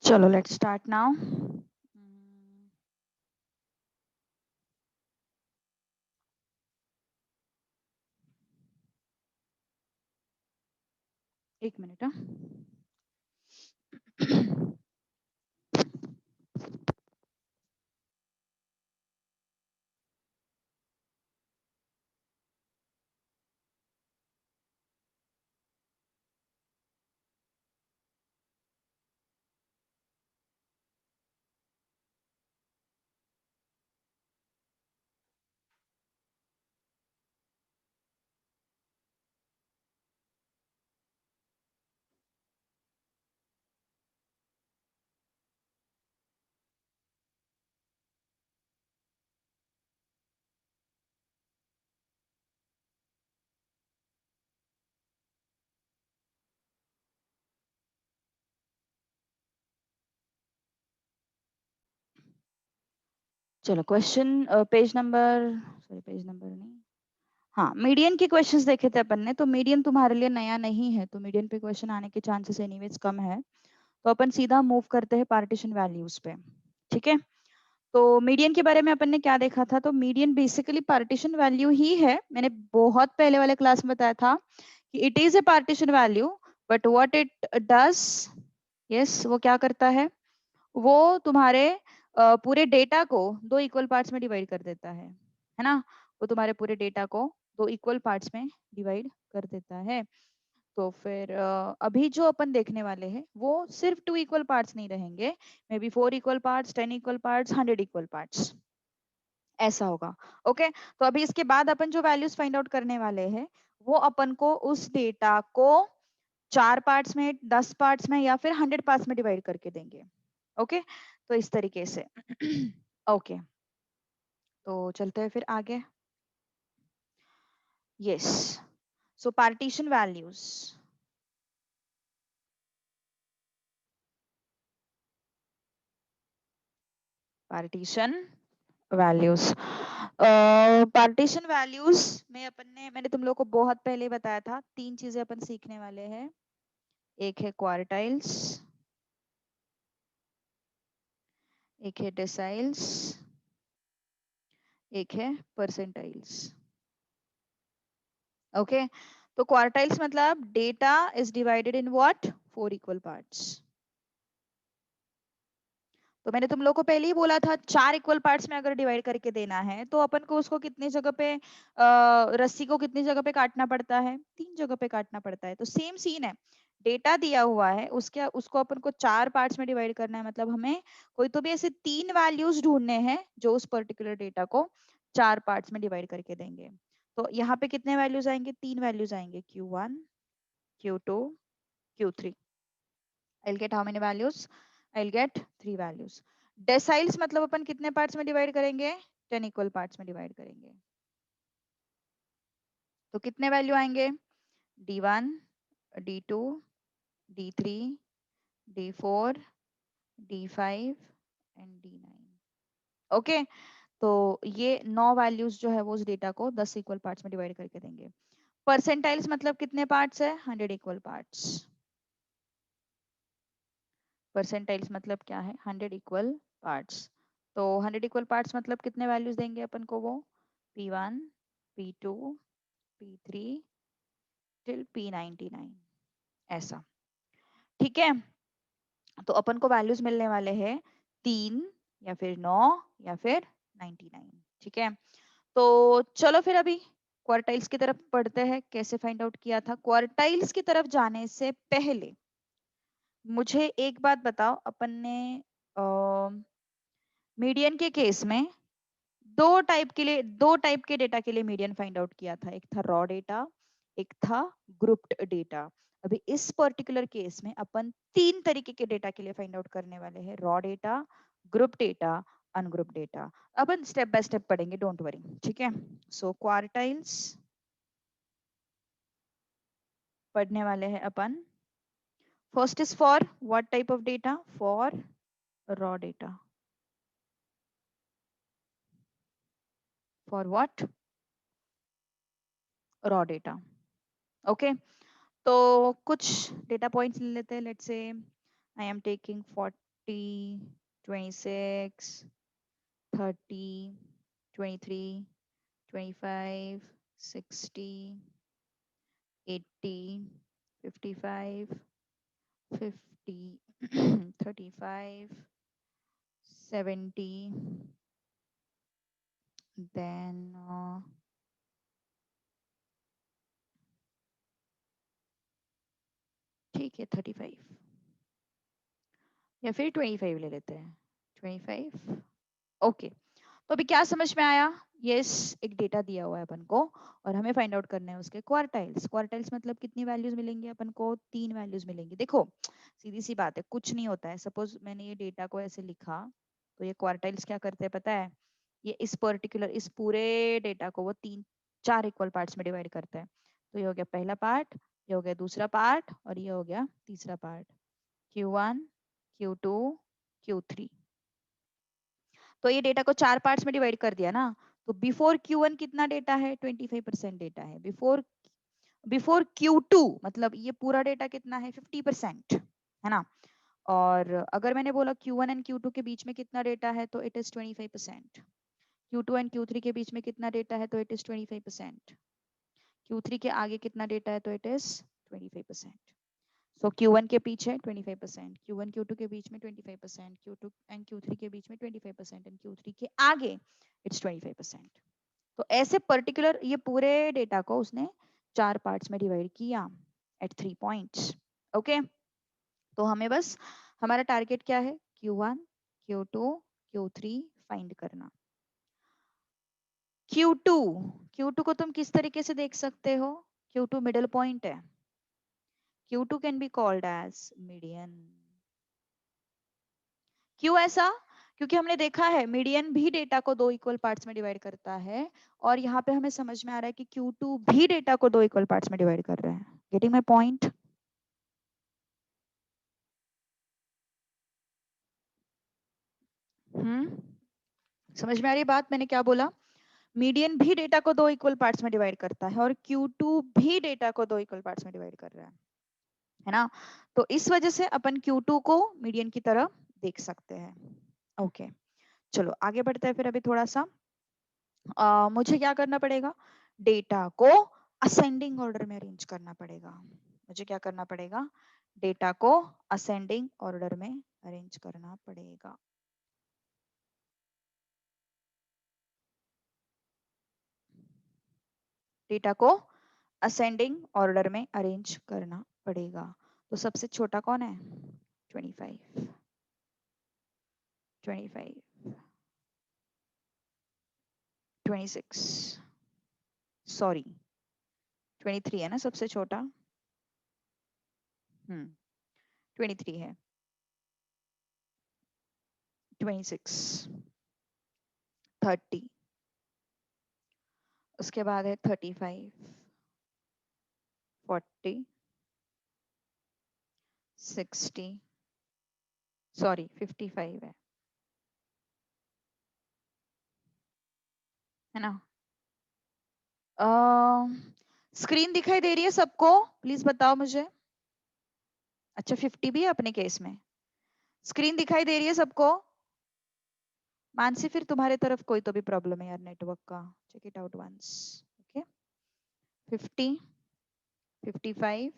चलो let's start now. एक minute. चलो question page number, sorry page number नहीं, हाँ मीडियन के क्वेश्चंस देखे थे अपन ने। तो मीडियन तुम्हारे लिए नया नहीं है, तो मीडियन पे क्वेश्चन आने के चांसेस एनीवेज कम है। तो अपन सीधा मूव करते हैं पार्टीशन वैल्यूज पे। ठीक है, तो मीडियन के बारे में अपन ने क्या देखा था? तो मीडियन बेसिकली पार्टीशन वैल्यू ही है। मैंने बहुत पहले वाले क्लास में बताया था कि it is a partition value, but what it does, yes वो क्या करता है, वो तुम्हारे पूरे डेटा को दो इक्वल पार्ट्स में डिवाइड कर देता है ना। वो तुम्हारे पूरे डेटा को दो इक्वल पार्ट्स में डिवाइड कर देता है। तो फिर अभी जो अपन देखने वाले हैं वो सिर्फ टू इक्वल पार्ट्स नहीं रहेंगे, may be 4 equal parts, 10 equal parts, 100 equal parts, ऐसा होगा। ओके, तो अभी इसके बाद अपन जो वैल्यूज फाइंड आउट करने वाले हैं वो अपन को उस डेटा को 4 पार्ट्स में, 10 पार्ट्स में या फिर 100 पार्ट्स में डिवाइड करके देंगे। ओके, तो इस तरीके से। ओके, तो चलते हैं फिर आगे। Yes, so partition values, partition values, partition values में मैंने तुम लोग को बहुत पहले बताया था, तीन चीजें अपन सीखने वाले हैं। एक है क्वार्टाइल्स, एक है डेसाइल्स, एक है परसेंटाइल्स। ओके, तो क्वार्टाइल्स मतलब data is divided in what, 4 equal parts. तो मैंने तुम लोग को पहले ही बोला था 4 इक्वल पार्ट्स में अगर डिवाइड करके देना है तो अपन को उसको कितनी जगह पे रस्सी को कितनी जगह पे काटना पड़ता है, 3 जगह पे काटना पड़ता है। तो सेम सीन है, डेटा दिया हुआ है उसके उसको अपन को 4 पार्ट्स में डिवाइड करना है, मतलब हमें कोई तो भी ऐसे 3 वैल्यूज ढूंढने हैं जो उस पर्टिकुलर डेटा को 4 पार्ट्स में डिवाइड करके देंगे। तो यहाँ पे कितने वैल्यूज आएंगे, 3 वैल्यूज आएंगे, Q1, Q2, Q3। I'll get how many values? I'll get 3 values. Deciles मतलब अपन कितने पार्ट्स में डिवाइड करेंगे, 10 इक्वल पार्ट्स में डिवाइड करेंगे। तो कितने वैल्यू आएंगे, D1, D2, D3, D4, D5 and D9। Okay, तो ये 9 वैल्यूज जो है वो उस डेटा को 10 इक्वल पार्ट्स में डिवाइड करके देंगे। परसेंटाइल्स मतलब कितने पार्ट्स है, 100 इक्वल पार्ट्स। परसेंटाइल्स मतलब क्या है, 100 इक्वल पार्ट्स। तो 100 इक्वल पार्ट्स मतलब कितने वैल्यूज देंगे अपन को, वो P1, P2, P3 till P99, ऐसा। ठीक है, तो अपन को वैल्यूज मिलने वाले हैं 3 या फिर 9 या फिर 99। ठीक है, तो चलो फिर अभी क्वार्टाइल्स की तरफ पढ़ते हैं, कैसे फाइंड आउट किया था। क्वार्टाइल्स की तरफ जाने से पहले मुझे एक बात बताओ, अपन ने मीडियन के केस में दो टाइप के डेटा के लिए मीडियन फाइंड आउट किया था, एक था रॉ डेटा, एक था ग्रुप्ड डेटा। अभी इस पर्टिकुलर केस में अपन 3 तरीके के डेटा के लिए फाइंड आउट करने वाले हैं, raw data, group data, ungroup data. अपन स्टेप बाय स्टेप पढ़ेंगे, डोंट वरी। ठीक है, सो क्वार्टाइल्स पढ़ने वाले हैं अपन। First is for what type of data, for raw data. For what, raw data. Okay, तो कुछ डेटा पॉइंट्स ले लेते हैं। Let's say I am taking 40 26, 30, 23, 25, 60, 80, 55, 50, 35, 70, then ठीक है 35 या फिर 25 ले लेते हैं 25 ओके। तो अभी क्या समझ में आया? यस, एक डेटा दिया हुआ है अपन को और हमें फाइंड आउट करना है उसके क्वार्टाइल्स। क्वार्टाइल्स मतलब कितनी वैल्यूज मिलेंगी अपन को? 3 वैल्यूज मिलेंगी। देखो सीधी सी बात है, कुछ नहीं होता है। सपोज मैंने ये डेटा को ऐसे लिखा, तो ये क्वार्टाइल्स क्या करते हैं पता है? ये इस पर्टिकुलर इस पूरे डेटा को वो 4 इक्वल पार्ट्स में डिवाइड करता है। तो ये हो गया पहला पार्ट, ये हो गया दूसरा पार्ट और ये हो गया तीसरा पार्ट। Q1, Q2, Q3। तो ये डेटा को 4 पार्ट्स में डिवाइड कर दिया ना। तो बिफोर Q1 कितना डेटा है? 25% डेटा है। बिफोर बिफोर Q2 मतलब ये पूरा डेटा कितना है? 50% है ना। और अगर मैंने बोला Q1 एंड Q2 के बीच में कितना डेटा है, तो it is 25%। Q2 and Q3 के बीच में कितना डेटा है, तो इट इज 25%। Q3 के आगे कितना डेटा है, तो इट इज 25%। सो Q1 के पीछे 25%, Q1 Q2 के बीच में 25%, Q2 एंड Q3 के बीच में 25% एंड Q3 के आगे इट्स 25%। तो ऐसे पर्टिकुलर ये पूरे डेटा को उसने 4 पार्ट्स में डिवाइड किया एट 3 पॉइंट्स। ओके, तो हमें बस हमारा टारगेट क्या है? Q1, Q2, Q3 फाइंड करना। Q2 Q2 को तुम किस तरीके से देख सकते हो? Q2 मिडिल पॉइंट है। Q2 can be called as median. क्यों ऐसा? क्योंकि हमने देखा है मीडियन भी डेटा को 2 इक्वल पार्ट्स में डिवाइड करता है और यहाँ पे हमें समझ में आ रहा है कि Q2 भी डेटा को 2 इक्वल पार्ट्स में डिवाइड कर रहे हैं। Getting my point? समझ में आ रही है बात मैंने क्या बोला? मीडियन भी डेटा को 2 इक्वल पार्ट्स में डिवाइड करता है और Q2 भी डेटा को 2 इक्वल पार्ट्स में डिवाइड कर रहा है ना। तो इस वजह से अपन Q2 को मीडियन की तरह देख सकते हैं। ओके, चलो आगे बढ़ते हैं फिर। अभी थोड़ा सा मुझे क्या करना पड़ेगा? डेटा को असेंडिंग ऑर्डर में अरेंज करना पड़ेगा। मुझे क्या करना पड़ेगा? डेटा को असेंडिंग ऑर्डर में अरेंज करना पड़ेगा। डेटा को असेंडिंग ऑर्डर में अरेंज करना पड़ेगा। तो सबसे छोटा कौन है? 25, 25, 26, सॉरी 23 है ना सबसे छोटा। 23 है। 26, 30, उसके बाद है 35, 40, 60, सॉरी 55 है ना। स्क्रीन दिखाई दे रही है सबको? प्लीज बताओ मुझे। अच्छा 50 भी है अपने केस में। स्क्रीन दिखाई दे रही है सबको? मानसी फिर तुम्हारे तरफ कोई तो भी प्रॉब्लम है यार नेटवर्क का। Check it out once. Okay, 50, 55,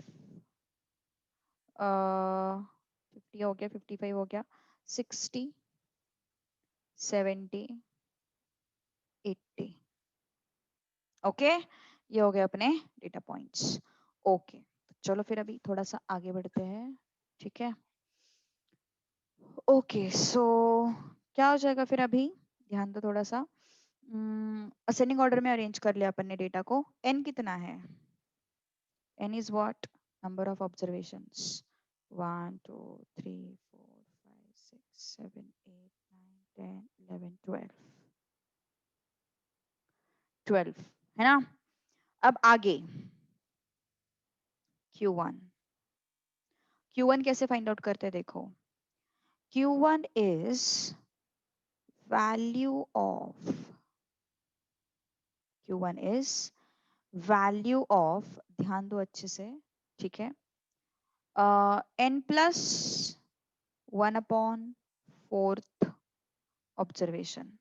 50 हो गया, 55 हो गया, 60, 70, 80। ओके, ये हो गए अपने डेटा पॉइंट्स। ओके, चलो फिर अभी थोड़ा सा आगे बढ़ते हैं। ठीक है, ओके सो क्या हो जाएगा फिर? अभी ध्यान दो थोड़ा सा। असेंडिंग ऑर्डर में अरेंज कर लिया अपन ने डेटा को। एन कितना है? N is what? Number of observations. 1 2 3 4 5 6 7 8 9 10 11 12 12 है ना। अब आगे Q1। Q1 कैसे फाइंड आउट करते हैं देखो। Q1 is value of Q1 is value of, ध्यान दो अच्छे से, ठीक है, n plus 1/4th observation.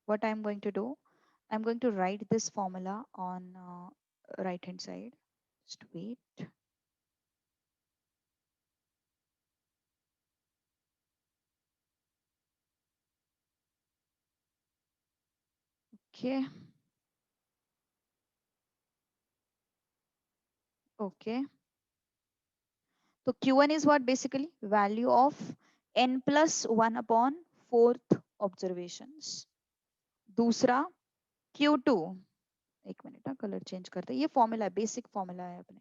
What I'm going to do, I'm going to write this formula on right hand side. Just wait. Okay. Okay. So Q1 is what basically? Value of n plus 1/4th observations. दूसरा Q2, एक minute colour change करते हैं, ये formula है, basic formula है अपने.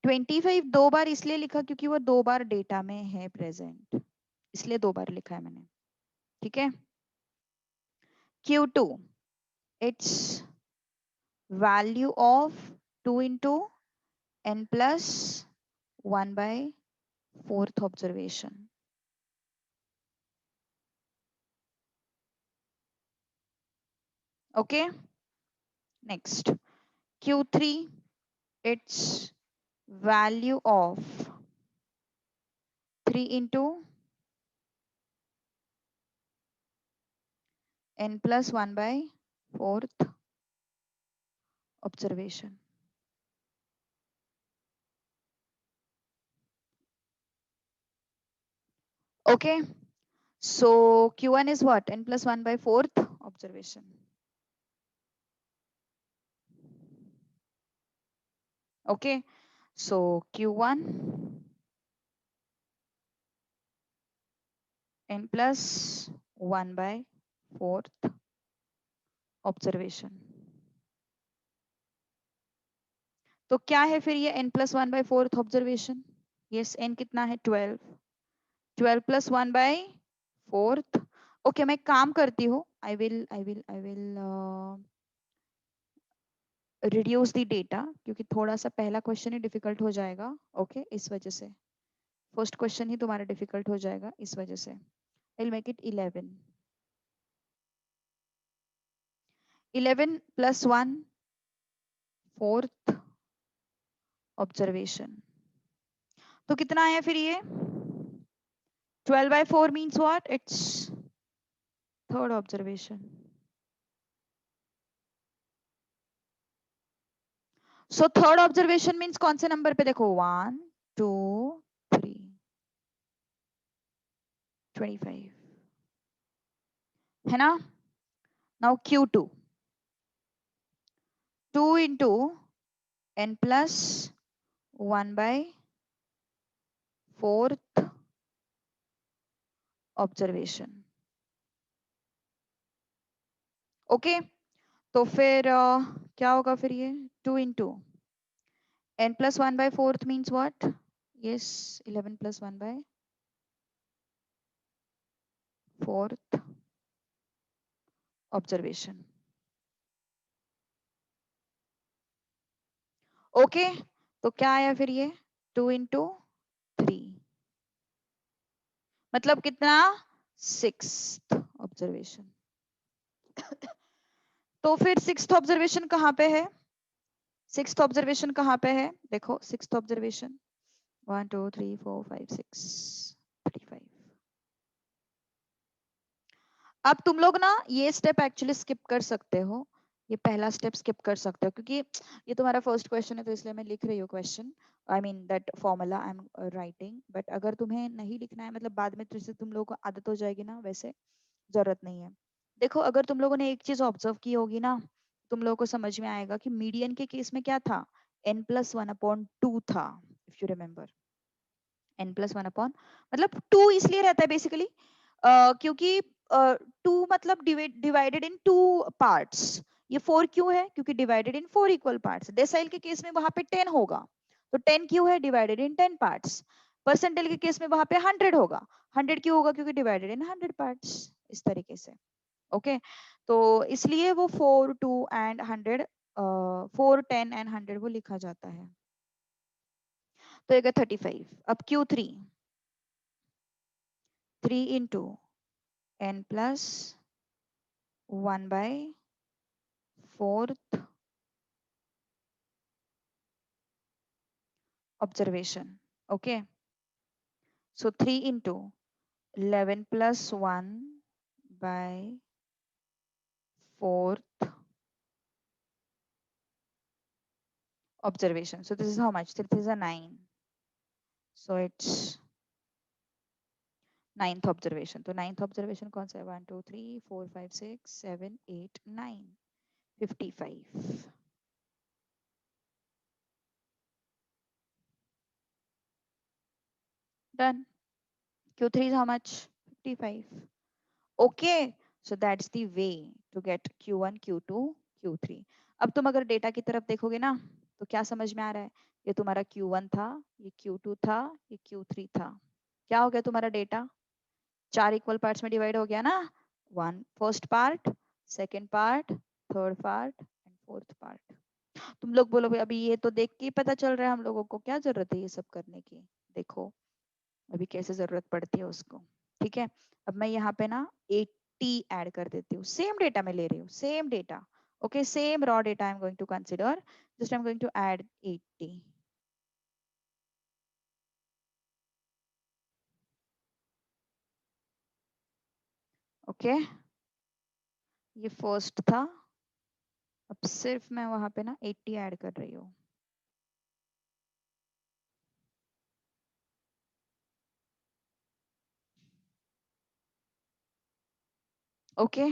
25 दो बार इसलिए लिखा क्योंकि वो दो बार डेटा में है प्रेजेंट, इसलिए दो बार लिखा है मैंने. ठीक है. Q2, it's value of 2 into n plus 1/4th observation. Okay. Next, Q3, it's value of 3 into n plus 1/4th observation. Okay. So Q1 is what? N plus 1/4th observation. Okay. So Q1 n plus 1/4th observation. तो क्या है फिर ये n plus 1/4th observation? Yes, n कितना है? 12. 12 plus 1/4th. Okay, मैं काम करती हूँ. I will reduce the data क्योंकि थोड़ा सा पहला क्वेश्चन ही डिफिकल्ट हो जाएगा. ओके, इस वजह से फर्स्ट क्वेश्चन ही तुम्हारा डिफिकल्ट हो जाएगा इस वजह से. I'll make it 11. 11 plus 1/4th observation. तो कितना आया फिर ये? 12/4 means what? It's third observation. So third observation means कौन से नंबर पे देखो? 1, 2, 3, 25 है ना? Now Q2, 2 into n plus 1/4th observation. Okay. तो फिर क्या होगा फिर ये? 2 into n plus 1/4th means what? Yes, 11 plus 1/4th observation. Okay. तो क्या आया फिर ये? 2 into 3 मतलब कितना? 6th observation. तो फिर 6th observation कहाँ पे है? 6th observation कहाँ पे है? देखो 6th observation 1 2 3 4 5 6 35. अब तुम लोग ना ये स्टेप एक्चुअली स्किप कर सकते हो, ये पहला स्टेप स्किप कर सकते हो क्योंकि ये तुम्हारा फर्स्ट क्वेश्चन है तो इसलिए मैं लिख रही हूँ question. I mean that formula I am writing. But अगर तुम्हें नहीं लिखना है, मतलब बाद में जैसे तुम लोगों को आदत हो जाएगी ना, वैसे जरूरत नहीं है. देखो अगर तुम लोगों ने एक चीज ऑब्जर्व की होगी ना, तुम लोगों को समझ में आएगा कि मीडियन के केस में क्या था? n plus 1/2 था. If you remember, n plus 1/, मतलब 2 इसलिए रहता है बेसिकली क्योंकि 2 मतलब डिवाइडेड इन 2 पार्ट्स. ये 4 क्यों है? क्योंकि divided in 4 equal parts. Decyl के केस में वहां पे 10 होगा, तो 10 क्यों है? Divided in 10 parts. परसेंटाइल के केस में वहां पे 100 होगा. 100 क्यों होगा? क्योंकि डिवाइडेड इन 100 पार्ट्स. इस तरीके से. ओके. तो इसलिए वो 4 2 एंड 100, 4 10 एंड 100 वो लिखा जाता है. तो ये 35. अब Q3, 3 into n plus 1/4th observation. Okay. So 3 into 11 plus 1 by 4th observation. So this is how much? This is a 9. So it's ninth observation. तो ninth observation कौन सा है? 1 2 3 4 5 6 7 8 9 55. Done. Q3 is how much? 55. Okay. So that's the way to get Q1, Q2, Q3. अब तुम अगर data की तरफ देखोगे ना तो क्या समझ में आ रहा है? ये तुम्हारा Q1 था, ये Q2 था, ये Q3 था. क्या हो गया तुम्हारा डेटा? 4 इक्वल पार्ट्स में डिवाइड हो गया ना. One first part, second part, third part and fourth part. तुम लोग बोलोगे अभी ये तो देख के ही पता चल रहा है हम लोगों को, क्या जरूरत है ये सब करने की. देखो अभी कैसे जरूरत पड़ती है उसको. ठीक है. अब मैं यहाँ पे ना 80 ऐड कर देती हूँ. सेम डेटा में ले रही हूँ, same data. Okay, same raw data I am going to consider. Just I am going to add 80. Okay, ये फर्स्ट था. अब सिर्फ मैं वहां पे ना 80 ऐड कर रही हूँ. ओके.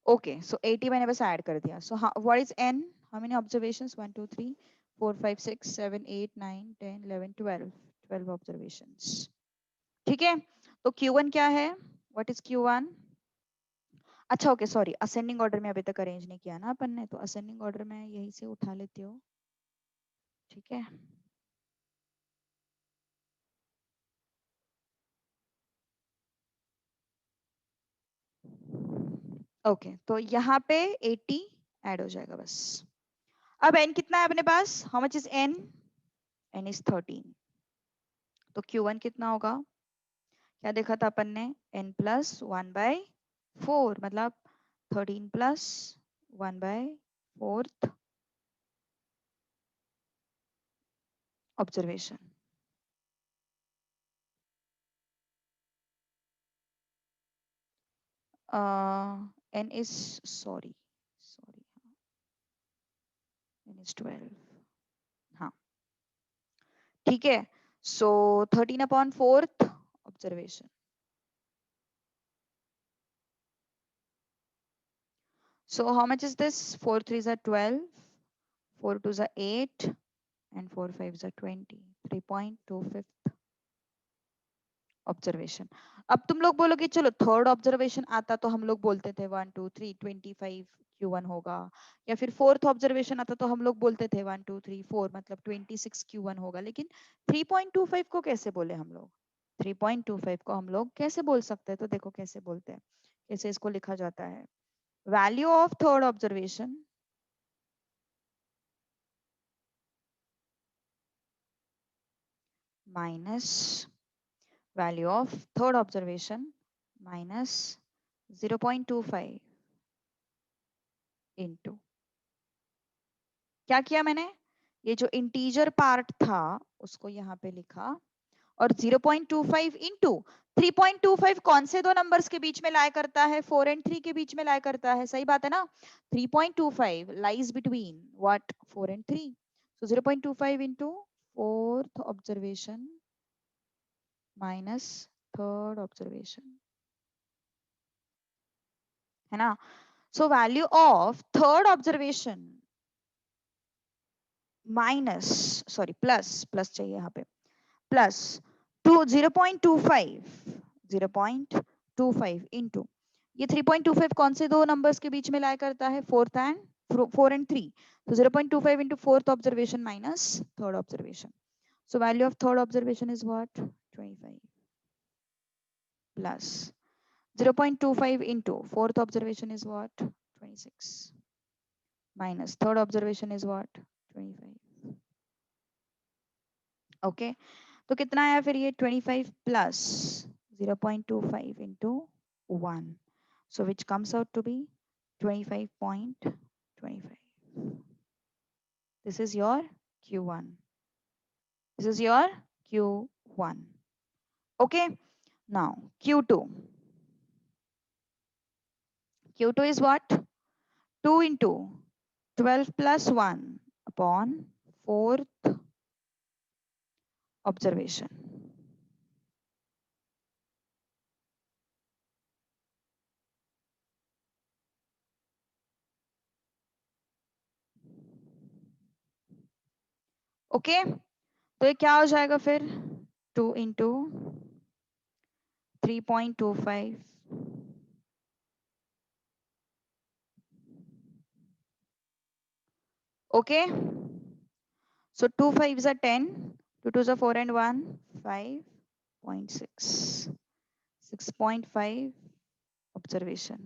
ओके, सो 80 मैंने बस ऐड कर दिया. So what is n? How many observations? 1 2 3 4 5 6 7 8 9 10 11 12. 12 observations. ठीक है. तो Q1 क्या है? What is Q1? अच्छा ओके, सॉरी, असेंडिंग ऑर्डर में अभी तक अरेंज नहीं किया ना अपन ने, तो असेंडिंग ऑर्डर में यहीं से उठा लेती हूँ. ठीक है. ओके, तो यहाँ पे 80 ऐड हो जाएगा बस. अब n कितना है अपने पास? How much is n? n is 13. तो Q1 कितना होगा? क्या देखा था अपन ने? n प्लस 1 बाय 4, मतलब 13 plus 1 by 4th observation. n is sorry sorry n is 12. हाँ, ठीक है. So 13 upon 4th observation. So how much is this? 4 3s are 12, 4 2s are 8, and 4 5s are 20. 3.25th observation. अब तुम लोग बोलोगे चलो third observation आता तो हम लोग बोलते थे 1 2 3 25 Q1 होगा, या फिर फोर्थ ऑब्जर्वेशन आता तो हम लोग बोलते थे 1 2 3 4 मतलब 26 Q1 होगा. लेकिन 3.25 को कैसे बोले हम लोग? 3.25 को हम लोग कैसे बोल सकते हैं? तो देखो कैसे बोलते हैं, कैसे इसको लिखा जाता है. Value of third observation minus value of third observation minus 0.25 into. क्या किया मैंने? ये जो इंटीजर पार्ट था उसको यहाँ पे लिखा, और 0.25 इंटू 3.25 कौन से दो नंबर्स के बीच में लाया करता है? 4 and 3 के बीच में लाया करता है. सही बात है ना? 3.25 lies between what? 4 and 3. So 0.25 into fourth observation minus third observation. है ना? So value of third observation minus, sorry, plus चाहिए यहाँ पे, plus 0.25 into ये 3.25 कौन से दो नंबर्स के बीच में लाया करता है? 4 and 3. So 0.25 into fourth observation minus third observation. So value of third observation is what? 25 plus 0.25 into fourth observation is what? 26 minus third observation is what? 25. Okay, तो कितना आया फिर ये? 25 plus 0.25 into 1. So which comes out to be 25.25. This is your Q1. This is your Q1. Okay. Now Q2. Q2 is what? 2 into 12 plus 1 upon 4th observation. Okay तो ये क्या हो जाएगा फिर 2 into 3.25 okay so 2 5s are 10 2 2s are 4 and 1 5.6 6.5 observation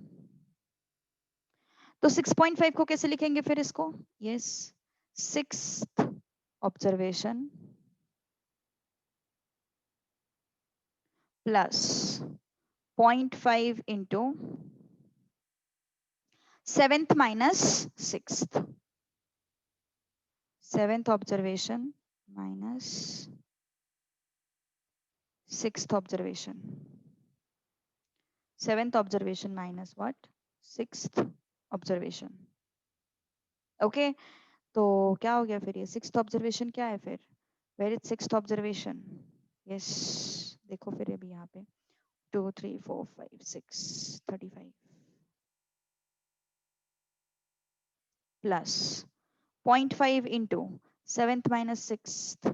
तो 6.5 को कैसे लिखेंगे फिर इसको yes 6th observation plus 0.5 into 7th minus 6th. 7th observation minus 6th observation. 7th observation minus what? 6th observation. Okay. तो क्या हो गया फिर ये 6th observation क्या है फिर? Where is 6th observation? Yes. देखो फिर अभी यहाँ पे 2 3 4 5 6 35 plus 0.5 into 7th minus 6th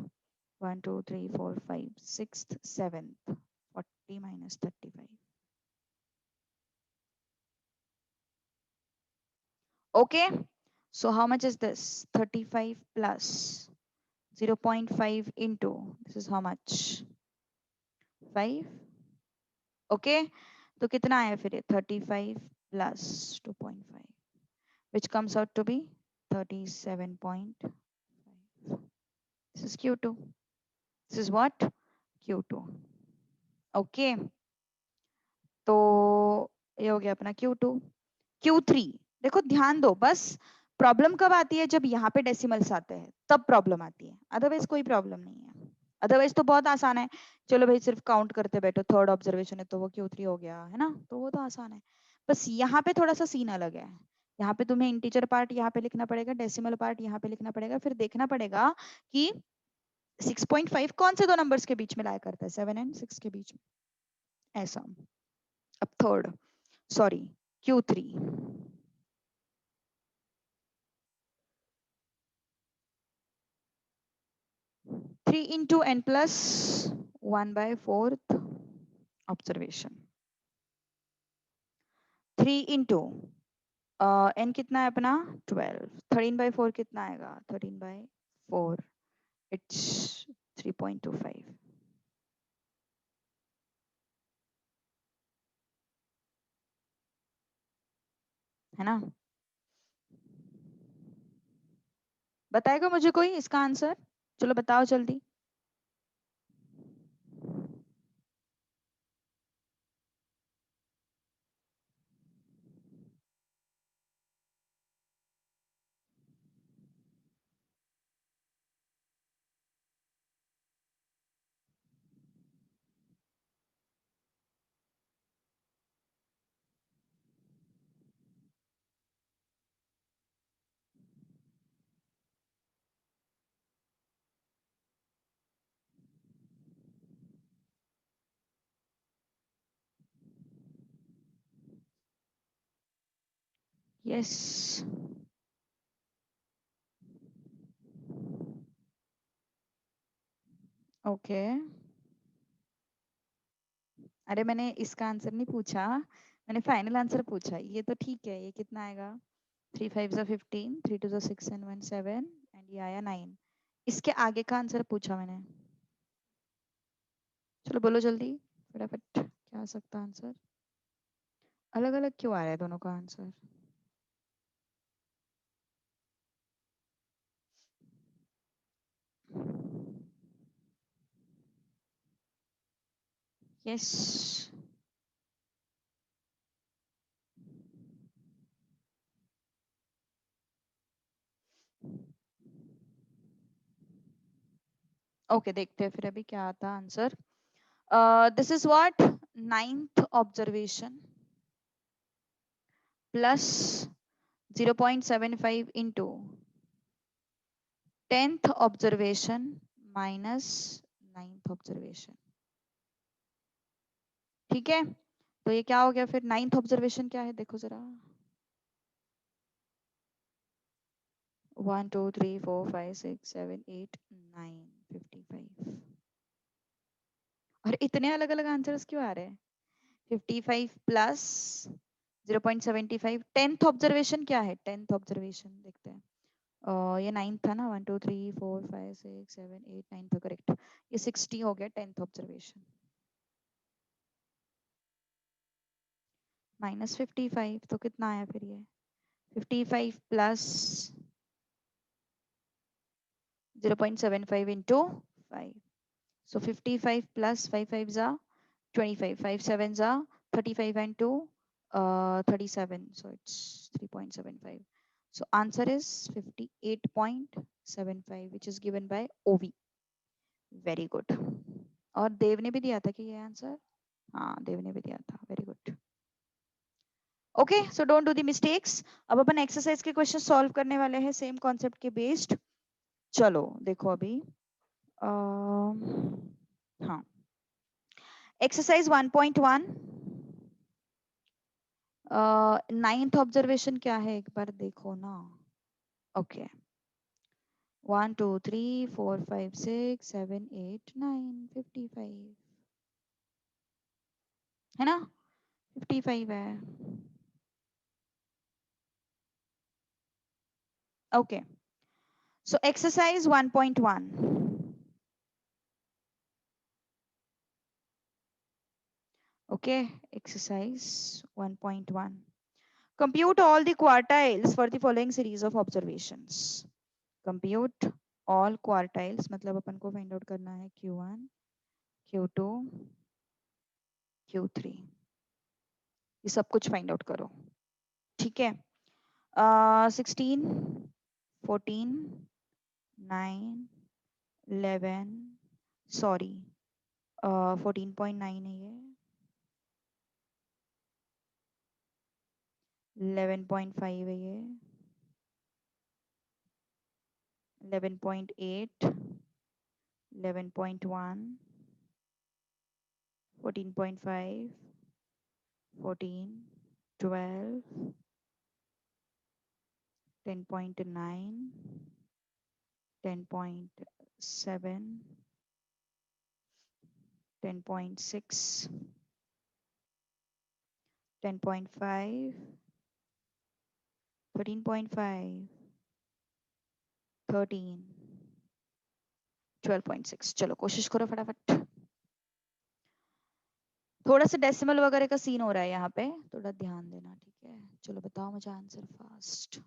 1 2 3 4 5 6th 7th 40 minus 35 okay so how much is this 35 plus 0.5 into this is how much 5 okay तो कितना आया फिर ये 35 plus 2.5 which comes out to be 37.5 this is Q2 this is what Q2 okay तो ये हो गया अपना Q2 Q3 देखो ध्यान दो बस प्रॉब्लम कब आती है जब यहाँ पे डेसिमल्स आते हैं तब प्रॉब्लम आती है अदरवाइज कोई प्रॉब्लम नहीं है अदरवाइज तो बहुत आसान है चलो भाई सिर्फ काउंट करते बैठो थर्ड ऑब्जर्वेशन है तो वो Q3 हो गया है ना तो वो तो आसान है बस यहाँ पे थोड़ा सा सीन अलग है यहाँ पे तुम्हें इंटीजर पार्ट यहाँ पे लिखना पड़ेगा डेसिमल पार्ट यहाँ पे लिखना पड़ेगा फिर देखना पड़ेगा कि 6.5 कौन से दो नंबर्स के बीच में लाया करता है 7 एंड 6 के बीच में ऐसा अब third sorry Q3 3 into n plus 1 by 4th observation 3 into n कितना है अपना 12 13 by 4 कितना आएगा 13 by 4 it's 3.25 है ना बताएगा मुझे कोई इसका आंसर चलो बताओ जल्दी यस ओके अरे मैंने इसका आंसर नहीं पूछा मैंने फाइनल आंसर पूछा ये तो ठीक है ये कितना आएगा 3 5 15 3 2 6 and 1 7 एंड ये आया 9 इसके आगे का आंसर पूछा मैंने चलो बोलो जल्दी फटाफट क्या आ सकता आंसर अलग अलग क्यों आ रहा है दोनों का आंसर यस। ओके, देखते हैं फिर अभी क्या आता answer. This is what, ninth observation plus 0.75 into 10th observation minus 9th observation. ठीक है, तो ये क्या हो गया फिर, 9th ऑब्जर्वेशन क्या है देखो जरा, 1 2 3 4 5 6 7 8 9 55। और इतने अलग अलग आंसर्स क्यों आ रहे हैं? 55 प्लस 0.75, 10th ऑब्जर्वेशन क्या है, 10th ऑब्जर्वेशन देखते हैं। ये 9 था ना, 1 2 3 4 5 6 7 8 9 था, करेक्ट। ये 60 हो गया 10th ऑब्जर्वेशन, माइनस 55, तो कितना आया फिर ये, 55 plus 0.75 into 5, so 55 plus 5 5s are 25, 5 7s are 35 and 2 37, so it's 3.75. So answer is 58.75, which is given by OV. Very good. और देव ने भी दिया था कि ये आंसर, हाँ देव ने भी दिया था, very good. Okay, so don't do the mistakes. अब अपन एक्सरसाइज के क्वेश्चन सॉल्व करने वाले हैं सेम कॉन्सेप्ट के बेस्ड। चलो देखो अभी, हाँ, एक्सरसाइज 1.1, नाइन्थ ऑब्जर्वेशन क्या है एक बार देखो ना। ओके, 1 2 3 4 5 6 7 8 9 55 है ना, 55 है। Okay, so exercise 1.1। Okay, exercise 1.1, compute all the quartiles for the following series of observations। compute all quartiles मतलब अपन को फाइंड आउट करना है Q1 Q2 Q3, ये सब कुछ फाइंड आउट करो। ठीक है, 16 14 9 11, सॉरी 14.9 है ये, 11.5 है ये, 11.8 11.1 14.5 14 12 10.9 10.7 10.6 10.5 13.5 13 12.6। चलो कोशिश करो फटाफट, थोड़ा सा डेसिमल वगैरह का सीन हो रहा है यहाँ पे, थोड़ा ध्यान देना। ठीक है, चलो बताओ मुझे answer fast.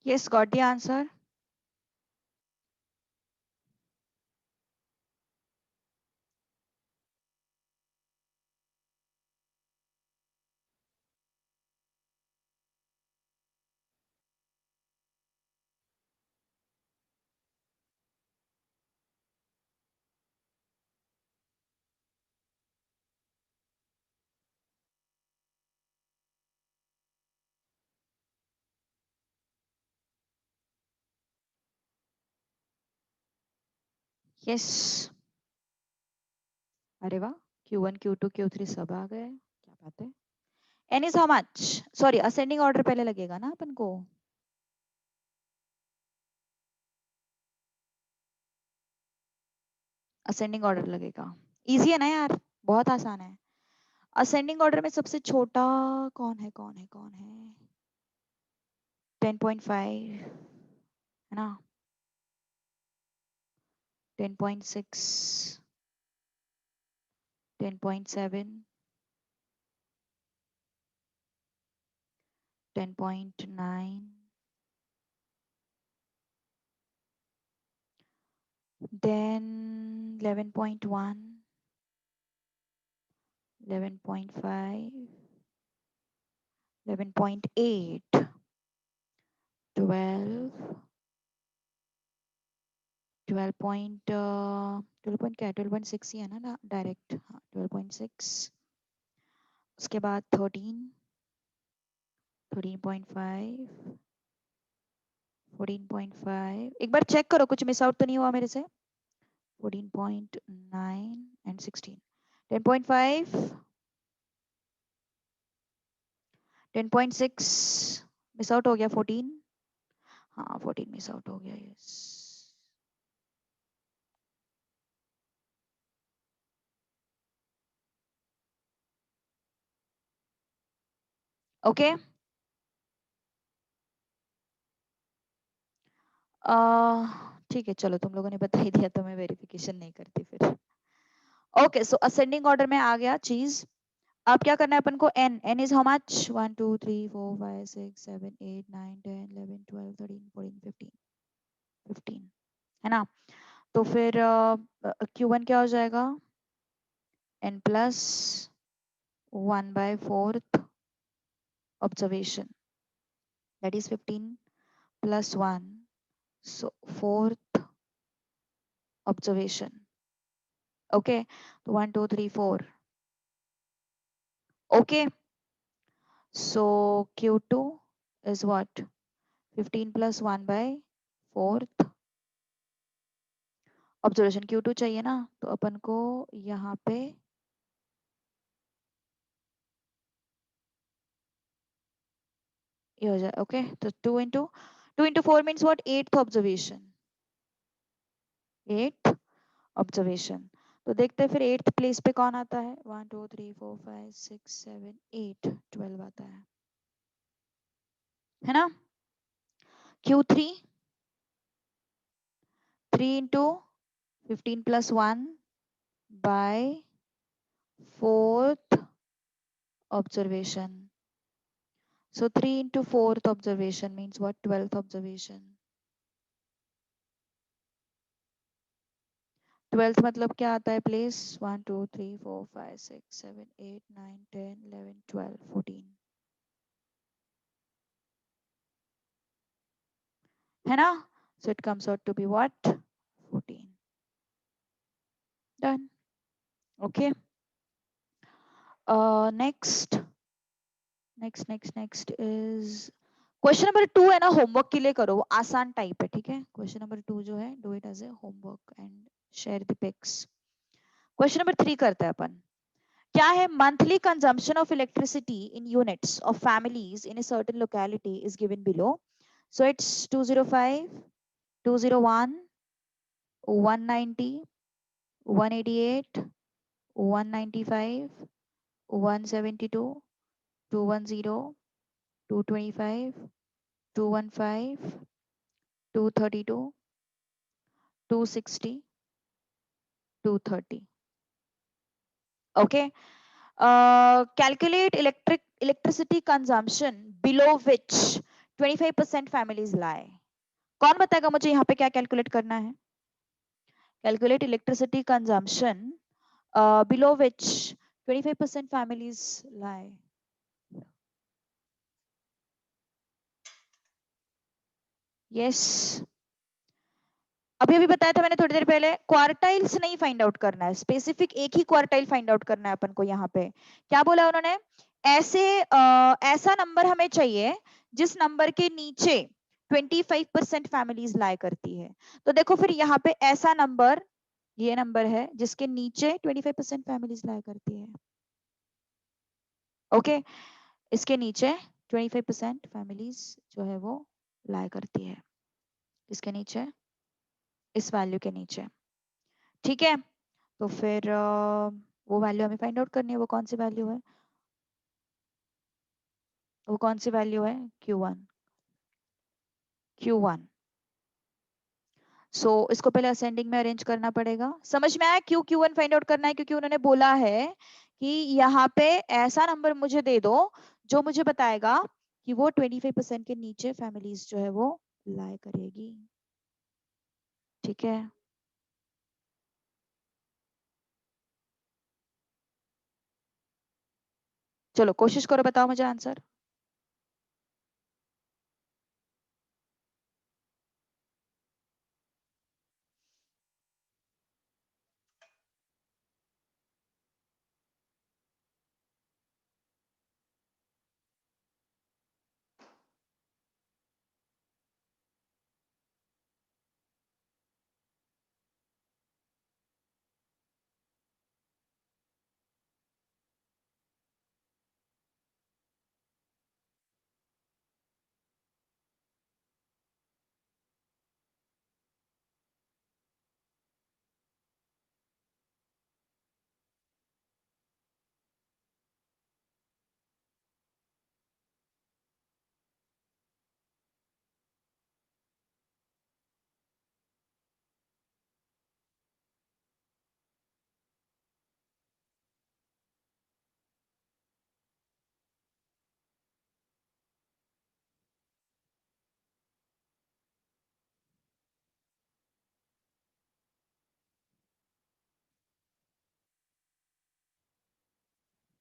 Yes, got the answer. Yes. अरे वाह, Q1 Q2 Q3 सब आ गए, क्या बात है। n is how much? Sorry, ascending order पहले लगेगा ना अपन को। असेंडिंग ऑर्डर लगेगा। इजी है ना यार, बहुत आसान है। असेंडिंग ऑर्डर में सबसे छोटा कौन है, कौन है, कौन है? 10.5 है ना, 10.6, 10.7, 10.9, then 11.1, 11.5, 11.8, 12, 12 पॉइंट 12 पॉइंट क्या है, 12.6 ही है ना डायरेक्ट, हाँ 12.6। उसके बाद 13, 13.5, 14.5। एक बार चेक करो कुछ मिस आउट तो नहीं हुआ मेरे से। 14.9 एंड 16, 10.5, 10.6 मिस आउट हो गया, 14, हाँ 14 मिस आउट हो गया, यस। ओके, ठीक है, चलो तुम लोगों ने बता ही दिया तो मैं वेरिफिकेशन नहीं करती फिर। ओके, सो असेंडिंग ऑर्डर में आ गया चीज। अब क्या करना है अपन को, n, n is how much, 1 2 3 4 5 6 7 8 9 10 11 12 13 14 15, 15 है ना। तो फिर Q1 क्या हो जाएगा, n plus 1/4 observation, that is 15 plus 1, so 4th observation. Okay, so 1 2 3 4. Okay, so Q2 is what, 15 plus 1/4 observation. Q2 चाहिए ना, तो अपन को यहाँ पे ये हो जाए। ओके, तो 2 into 4 means what, 8th observation, 8th observation. तो देखते हैं फिर 8th प्लेस पे कौन आता है, 1 2 3 4 5 6 7 8 12 आता है ना। Q3, 3 into 15 plus 1/4 observation. So 3 into 4th observation means what, 12th observation। 12th मतलब क्या आता है प्लेस, 1 2 3 4 5 6 7 8 9 10 11 12 14 है ना। So it comes out to be what, 14। Done। Okay, next, next is question number 2 है ना, होमवर्क के लिए करो, वो आसान टाइप है, ठीक है। क्वेश्चन नंबर 2 जो है, do it as a homework and share the pics. Question number 3 करते हैं अपन। क्या है, monthly consumption of electricity in units of families in a certain locality is given below. So it's 205, 201, 190, 188, 195, 172, 210, 225, 215, 232, 260, 230। Okay, calculate electricity consumption below which 25% families lie. कौन बताएगा मुझे यहाँ पे क्या कैलकुलेट करना है? Calculate electricity consumption below which 25% families lie. Yes. अभी अभी बताया था मैंने थोड़ी देर पहले, क्वार्टाइल्स नहीं फाइंड आउट करना है, स्पेसिफिक एक ही क्वार्टाइल फाइंड आउट करना है अपन को। यहाँ पे क्या बोला उन्होंने? ऐसा नंबर हमें चाहिए जिस नंबर के नीचे 25% फैमिलीज लाई करती है। तो देखो फिर यहाँ पे ऐसा नंबर, ये नंबर है जिसके नीचे 25% फैमिलीज लाई करती है। ओके, इसके नीचे 25% फैमिलीज जो है वो लाई करती है, इसके नीचे, इस वैल्यू के नीचे। ठीक है, तो फिर वो वैल्यू हमें फाइंड आउट करनी है। वो कौन सी वैल्यू है? वो कौन सी वैल्यू है? Q1। Q1। सो इसको पहले असेंडिंग में अरेंज करना पड़ेगा। समझ में आया क्यों Q1 फाइंड आउट करना है? क्योंकि उन्होंने बोला है कि यहाँ पे ऐसा नंबर मुझे दे दो जो मुझे बताएगा कि वो 25% के नीचे फैमिलीज जो है वो लाई करेगी। ठीक है, चलो कोशिश करो, बताओ मुझे answer.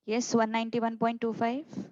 Yes, 191.25।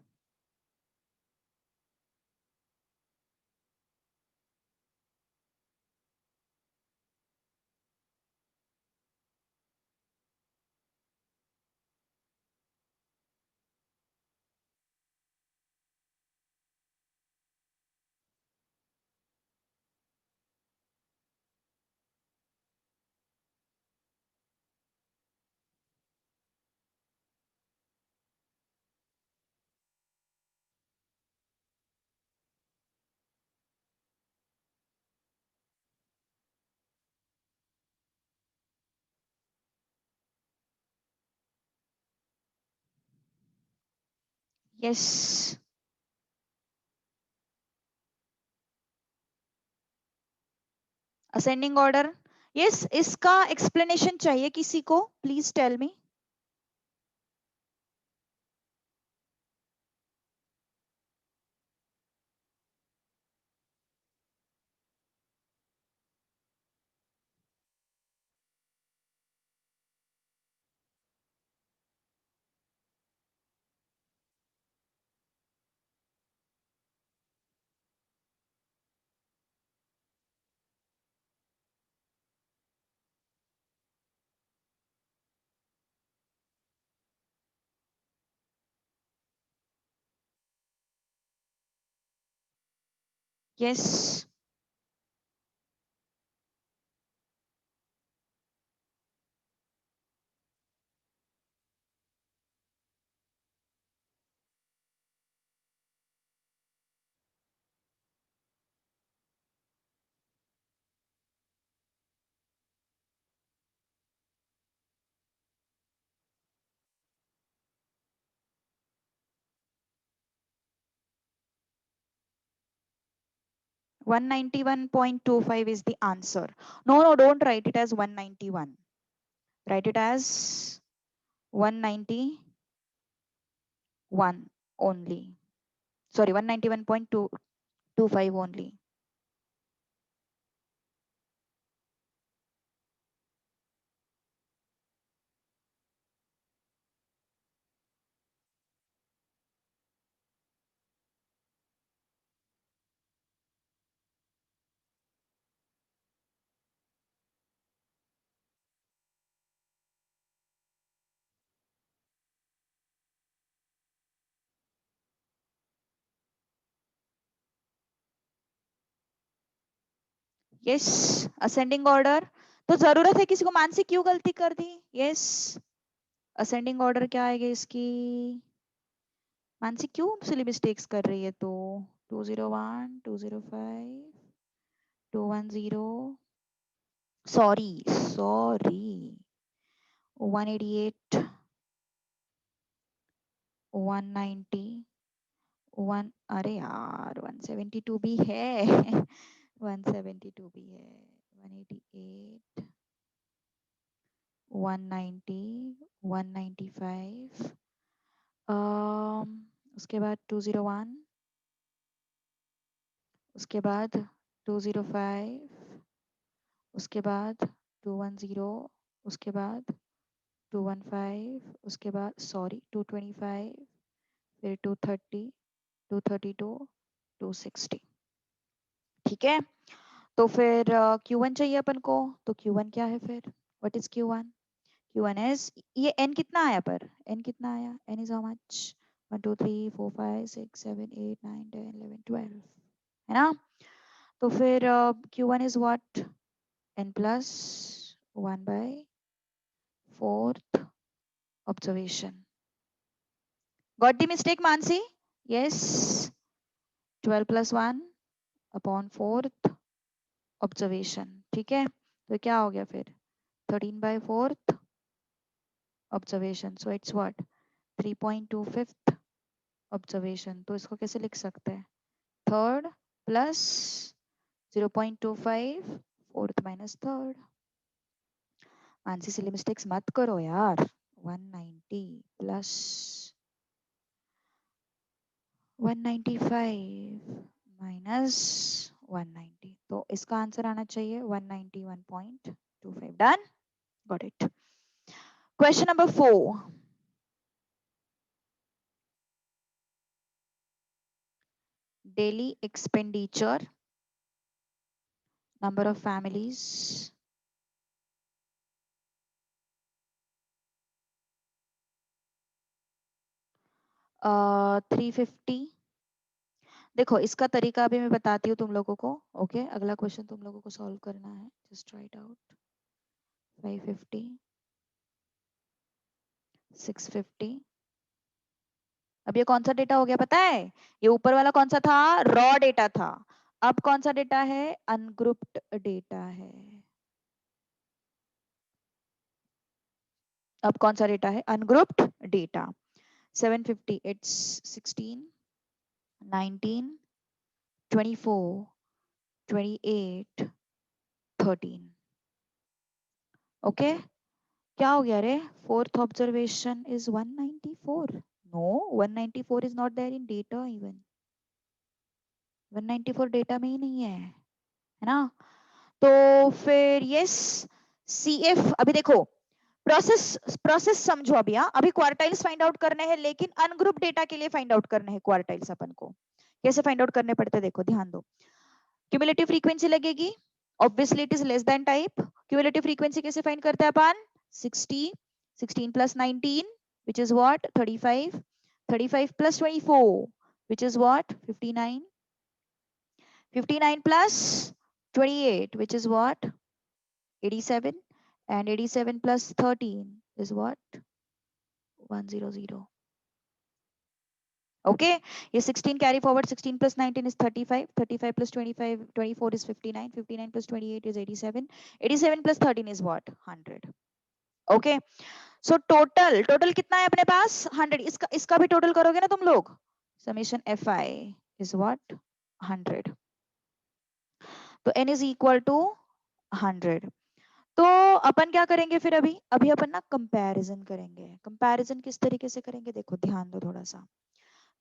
Yes, ascending order. Yes, इसका एक्सप्लेनेशन चाहिए किसी को? Please tell me. Yes, one 191.25 is the answer. No, no, don't write it as 191. Write it as 191 only. Sorry, 191.25. 25 only. Yes, ascending order. तो जरूरत है किसी को, मानसी क्यों गलती कर दी? यस, असेंडिंग ऑर्डर क्या आएगा इसकी? मानसी क्यों सिली मिस्टेक्स कर रही है? तो 201, 205, 210, सॉरी सॉरी, 188, 190, वन, अरे यार 172 भी है। 172 भी है, 188, 190, 195, उसके बाद 201, उसके बाद 205, उसके बाद 210, उसके बाद 215, उसके बाद सॉरी 225, फिर 230, 232, 260। ठीक है, तो फिर Q1 चाहिए अपन को। तो Q1 क्या है फिर? What is Q1? Q1 is, ये n कितना आया पर? n कितना आया? n is how much? 1 2 3 4 5 6 7 8 9 10 11 12, है ना? तो फिर Q1 is what? n plus 1 by 4th observation. Got the mistake, Mansi? Yes. 12 plus 1 upon 4th observation. ठीक है, तो क्या हो गया फिर? 13 by 4th observation. So it's what? 3.25th observation. तो इसको कैसे लिख सकते हैं? Third plus 0.25, fourth minus third. Mansi silly mistakes मत करो यार। 190 प्लस 195 माइनस 190, तो इसका आंसर आना चाहिए 191.25। Done, got it. Question number 4, daily expenditure, number of families, 350। देखो इसका तरीका अभी मैं बताती हूँ तुम लोगों को। ओके, अगला क्वेश्चन तुम लोगों को सॉल्व करना है। Just right out 550, 650। अब ये कौन सा डेटा हो गया पता है? ये ऊपर वाला कौन सा था? रॉ डेटा था। अब कौन सा डेटा है? अनग्रुप्ड डेटा है। अब कौन सा डेटा है? Ungrouped data. 750, इट्स 16, 19, 24, 28, 13। ओके, क्या हो गया रे? Fourth observation is 194। No, 194 is not there in data even. 194 data में ही नहीं है ना? तो फिर यस, CF। अभी देखो, प्रोसेस प्रोसेस समझो अभी। हाँ, अभी क्वार्टाइल्स फाइंड आउट करने हैं, लेकिन अनग्रुप डेटा के लिए फाइंड आउट करने हैं क्वार्टाइल्स। अपन को कैसे फाइंड आउट करने पड़ते, देखो ध्यान दो। क्यूमुलेटिव फ्रीक्वेंसी लगेगी, obviously it is less than type. Cumulative frequency कैसे फाइंड करते हैं अपन? 60, 16 plus 19, which is what? 35, 35 plus 24, which is what? 59, 59 plus 28, which is what? 87, and 87 plus 13 is what? 100. Okay, ये 16 carry forward, 16 plus 19 is 35, 35 plus 25, 24 is 59, 59 plus 28 is 87, 87 plus 13 is what? 100. Okay, so total कितना है अपने पास? 100। इसका भी total करोगे ना तुम लोग? Summation Fi is what? 100. तो n is equal to 100। तो अपन क्या करेंगे फिर? अभी अभी अपन ना कंपैरिजन करेंगे। कंपैरिजन किस तरीके से करेंगे देखो, ध्यान दो थोड़ा सा।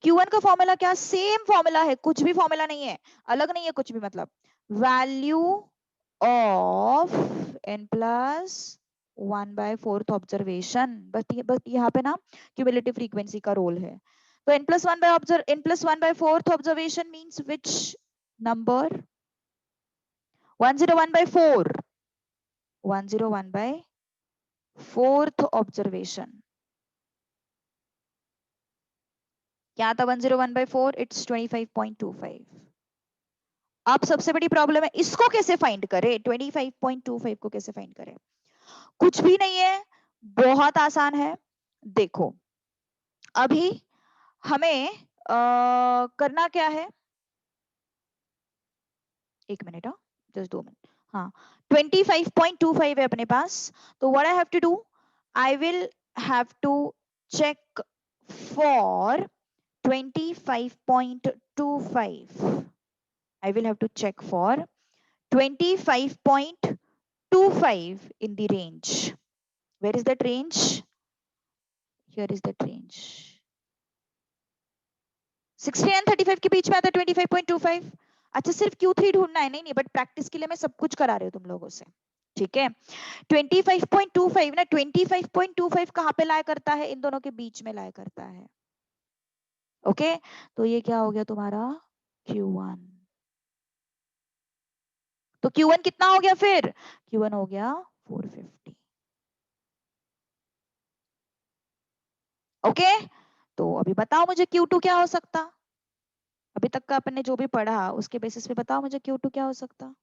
Q1 का फॉर्मूला क्या, सेम फॉर्मूला है, कुछ भी फॉर्मूला नहीं है, अलग नहीं है कुछ भी, मतलब value of n plus 1/4 observation, बस यहाँ पे ना क्यूमुलेटिव फ्रीक्वेंसी का रोल है। तो n+1/4 observation means which number, 101/4, 101/4 observation. क्या था 101/4? इट्स 25.25। अब सबसे बड़ी प्रॉब्लम है इसको कैसे फाइंड करें, 25.25 को कैसे फाइंड करें? कुछ भी नहीं है, बहुत आसान है। देखो अभी हमें करना क्या है, एक मिनट, हाँ जस्ट 2 मिनट। हाँ 25.25 है अपने पास, तो what I have to do, I will have to check for 25.25, I will have to check for 25.25 in the range. Where is that range? Here is that range. 60 and 35 के बीच में आता है 25.25। अच्छा सिर्फ Q3 ढूंढना है, नहीं नहीं, बट प्रैक्टिस के लिए मैं सब कुछ करा रही हूँ तुम लोगों से, ठीक है। 25.25 ना, 25.25 कहाँ पे लाया करता है, इन दोनों के बीच में लाया करता है, ओके। तो ये क्या हो गया तुम्हारा Q1। तो Q1 कितना हो गया फिर, Q1 हो गया 450, ओके। तो अभी बताओ मुझे Q2 क्या हो सकता, अभी तक का अपन ने जो भी पढ़ा उसके बेसिस पे बताओ मुझे Q2 क्या हो सकता।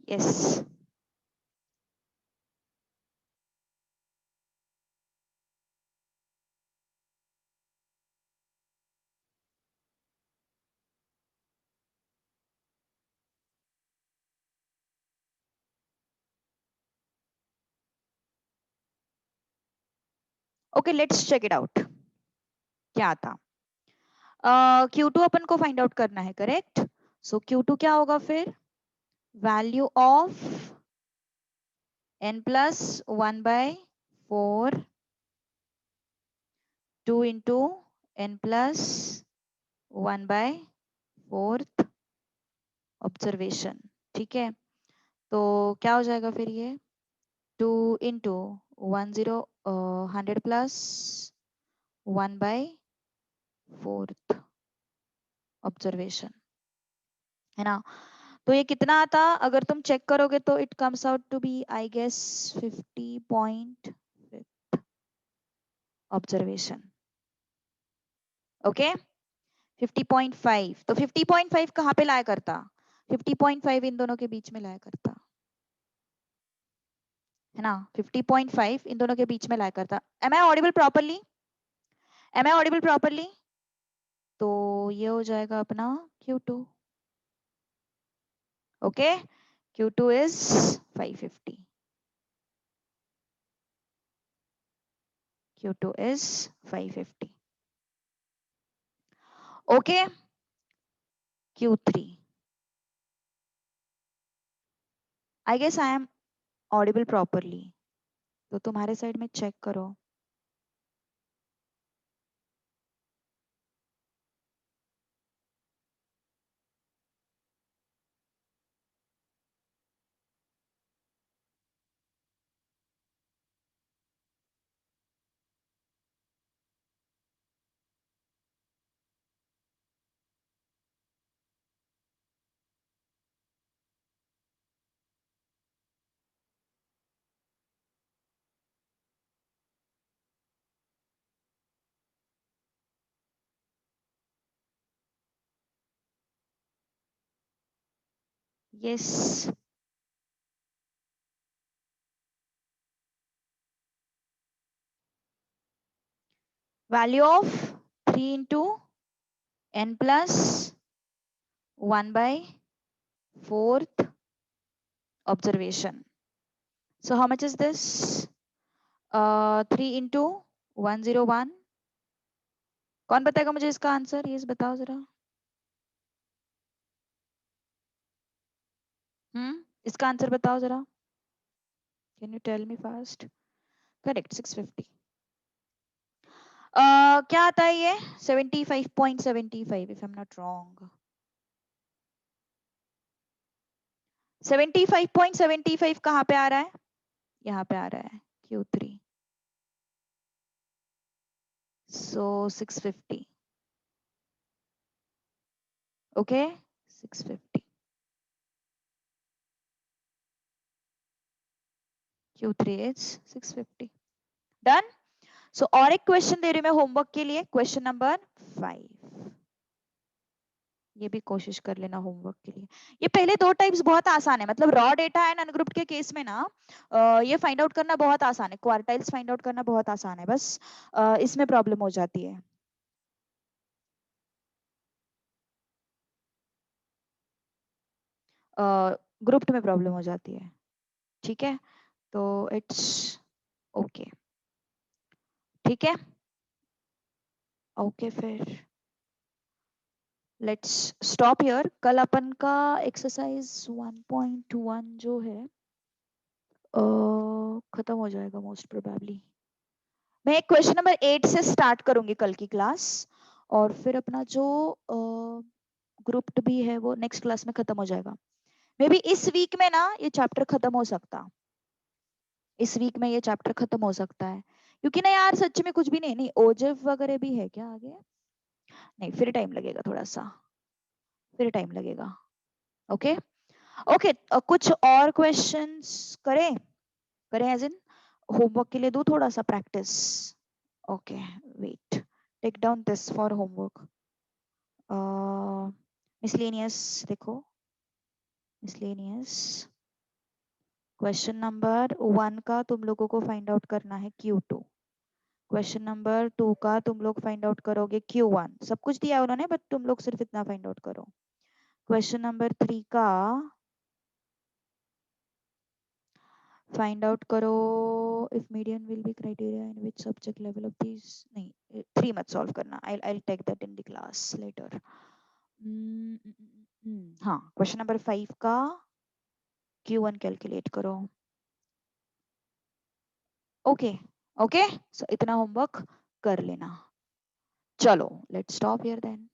Yes, okay let's check it out. क्या था, Q2 अपन को फाइंड आउट करना है, करेक्ट। सो Q2 क्या होगा फिर, value of n+1/4 2 into n+1/4 observation, ठीक है। तो क्या हो जाएगा फिर ये 2 इंटू 100 प्लस 1/4 ऑब्जर्वेशन, है ना। तो ये कितना आता, अगर तुम चेक करोगे तो it comes out to be I guess 50 point observation, okay 50.5। तो 50.5 कहाँ पे लाया करता, 50.5 इन दोनों के बीच में लाया करता, है ना। 50.5 इन दोनों के बीच में लाया करता। Am I audible properly, am I audible properly. तो ये हो जाएगा अपना Q2, okay. Q2 is 550, Q2 is 550, okay. Q3. I guess I am audible properly. तो तुम्हारे साइड में चेक करो. Yes. Value of 3 into n plus 1 by 4th observation. So how much is this? 3 into 101. कौन बताएगा मुझे इसका answer? ये बताओ जरा. इसका आंसर बताओ जरा. Can you tell me fast? Correct, 650. क्या आता है ये? 75.75 if I'm not wrong. 75.75 कहाँ पे आ रहा है? यहाँ पे आ रहा है Q3. So 650. Okay, 650. Q3 is 650. Done. So और एक क्वेश्चन दे रही हूँ मैं होमवर्क के लिए. Question number 5. ये भी कोशिश कर लेना होमवर्क के लिए. ये पहले दो टाइप्स बहुत आसान है. मतलब रॉ डेटा एंड अनग्रुप्ड के केस में ना ये फाइंड आउट करना बहुत आसान है. क्वार्टाइल्स फाइंड आउट करना बहुत आसान है. बस इसमें प्रॉब्लम हो जाती है. ग्रुप्ड में प्रॉब्लम हो जाती है. ठीक है, तो इट्स ओके. ठीक है, ओके फिर लेट्स स्टॉप हियर. कल अपन का एक्सरसाइज 1.1 जो है खत्म हो जाएगा मोस्ट प्रोबेबली. मैं क्वेश्चन नंबर 8 से स्टार्ट करूंगी कल की क्लास. और फिर अपना जो ग्रुप्ड भी है वो नेक्स्ट क्लास में खत्म हो जाएगा. मे बी इस वीक में ना ये चैप्टर खत्म हो सकता. इस वीक में ये चैप्टर खत्म हो सकता है. क्योंकि ना यार सच में कुछ भी नहीं. नहीं ओजेव वगैरह भी है क्या आगे? नहीं, फिर टाइम लगेगा थोड़ा सा. फिर टाइम लगेगा. Okay okay. कुछ और क्वेश्चंस करें? करें एज इन होमवर्क के लिए दूं थोड़ा सा practice. Okay wait, take down this for homework. Miscellaneous देखो. मिसलेनियस क्वेश्चन नंबर 1 का तुम लोगों को फाइंड आउट करना है Q2. क्वेश्चन नंबर 2 का तुम लोग फाइंड आउट करोगे Q1. सब कुछ दिया उन्होंने बट तुम लोग सिर्फ इतना फाइंड आउट करो. क्वेश्चन नंबर 3 का फाइंड आउट करो if median will be criteria in which subject level of this. नहीं 3 मत सॉल्व करना. I take that in the class later. हाँ, क्वेश्चन नंबर 5 का Q1 कैलकुलेट करो. Okay okay. सो इतना होमवर्क कर लेना. चलो लेट्स स्टॉप हियर देन.